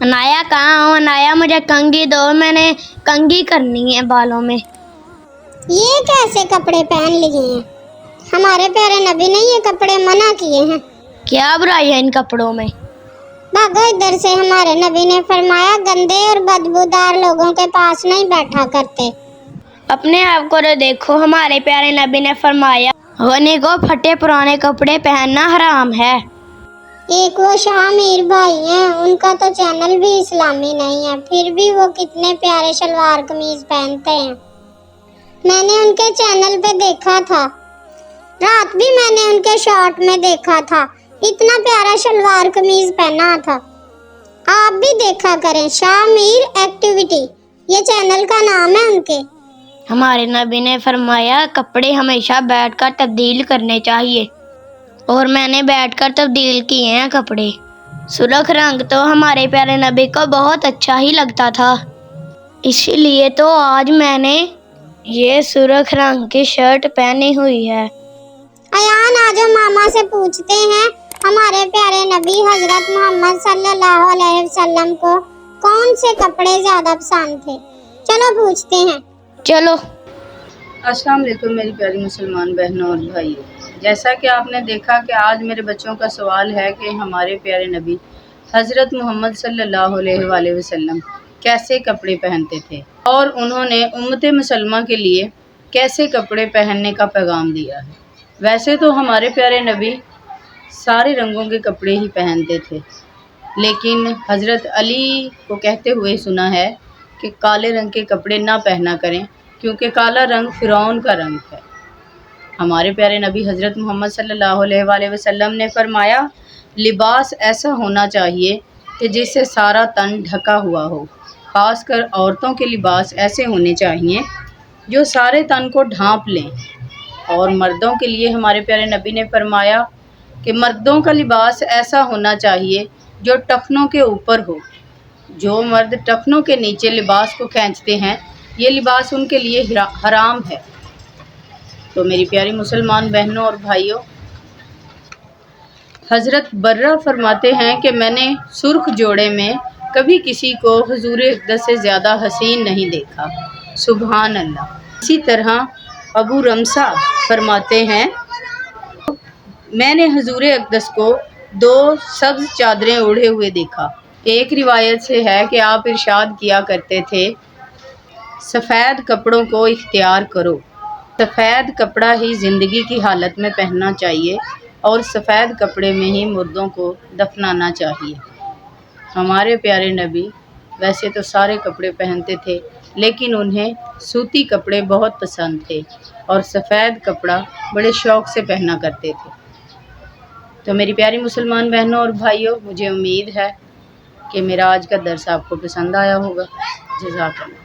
انایا کہاں ہو؟ انایا مجھے کنگھی دو، میں نے کنگھی کرنی ہے بالوں میں۔ یہ کیسے کپڑے پہن لیے ہیں؟ ہمارے پیارے نبی نے یہ کپڑے منع کیے ہیں۔ کیا برائی ہے ان کپڑوں میں؟ بھاگو ادھر سے، ہمارے نبی نے فرمایا گندے اور بدبودار لوگوں کے پاس نہیں بیٹھا کرتے۔ اپنے آپ کو دیکھو، ہمارے پیارے نبی نے فرمایا غنی کو پھٹے پرانے کپڑے پہننا حرام ہے۔ ایک وہ شاہ میر بھائی ہیں، ان کا تو چینل بھی اسلامی نہیں ہے، پھر بھی وہ کتنے پیارے شلوار قمیض پہنتے ہیں۔ میں نے ان کے چینل پہ دیکھا تھا، رات بھی میں نے ان کے شارٹ میں دیکھا تھا، اتنا پیارا شلوار قمیض پہنا تھا۔ آپ بھی دیکھا کریں، شاہ میر ایکٹیویٹی یہ چینل کا نام ہے ان کے۔ ہمارے نبی نے فرمایا کپڑے ہمیشہ بیٹھ کر تبدیل کرنے چاہیے، اور میں نے بیٹھ کر تبدیل کیے ہیں کپڑے۔ سرخ رنگ تو ہمارے پیارے نبی کو بہت اچھا ہی لگتا تھا، اسی لیے تو آج میں نے یہ سرخ رنگ کی شرٹ پہنی ہوئی ہے۔ ایان آجو ماما سے پوچھتے ہیں ہمارے پیارے نبی حضرت محمد صلی اللہ علیہ وسلم کو کون سے کپڑے زیادہ پسند تھے؟ چلو پوچھتے ہیں۔ چلو۔ السلام علیکم میری پیاری مسلمان بہنوں اور بھائیوں، جیسا کہ آپ نے دیکھا کہ آج میرے بچوں کا سوال ہے کہ ہمارے پیارے نبی حضرت محمد صلی اللہ علیہ وآلہ وسلم کیسے کپڑے پہنتے تھے، اور انہوں نے امت مسلمہ کے لیے کیسے کپڑے پہننے کا پیغام دیا ہے۔ ویسے تو ہمارے پیارے نبی سارے رنگوں کے کپڑے ہی پہنتے تھے، لیکن حضرت علی کو کہتے ہوئے سنا ہے کہ کالے رنگ کے کپڑے نہ پہنا کریں، کیونکہ کالا رنگ فرعون کا رنگ ہے۔ ہمارے پیارے نبی حضرت محمد صلی اللہ علیہ وآلہ وسلم نے فرمایا لباس ایسا ہونا چاہیے کہ جس سے سارا تن ڈھکا ہوا ہو، خاص کر عورتوں کے لباس ایسے ہونے چاہیے جو سارے تن کو ڈھانپ لیں، اور مردوں کے لیے ہمارے پیارے نبی نے فرمایا کہ مردوں کا لباس ایسا ہونا چاہیے جو ٹخنوں کے اوپر ہو۔ جو مرد ٹخنوں کے نیچے لباس کو کھینچتے ہیں یہ لباس ان کے لیے حرام ہے۔ تو میری پیاری مسلمان بہنوں اور بھائیوں، حضرت برہ فرماتے ہیں کہ میں نے سرخ جوڑے میں کبھی کسی کو حضور اقدس سے زیادہ حسین نہیں دیکھا، سبحان اللہ۔ اسی طرح ابو رمسا فرماتے ہیں میں نے حضور اقدس کو 2 سبز چادریں اوڑھے ہوئے دیکھا۔ ایک روایت سے ہے کہ آپ ارشاد کیا کرتے تھے سفید کپڑوں کو اختیار کرو، سفید کپڑا ہی زندگی کی حالت میں پہننا چاہیے، اور سفید کپڑے میں ہی مردوں کو دفنانا چاہیے۔ ہمارے پیارے نبی ویسے تو سارے کپڑے پہنتے تھے، لیکن انہیں سوتی کپڑے بہت پسند تھے، اور سفید کپڑا بڑے شوق سے پہنا کرتے تھے۔ تو میری پیاری مسلمان بہنوں اور بھائیوں، مجھے امید ہے کہ میرا آج کا درس آپ کو پسند آیا ہوگا۔ جزاک اللہ۔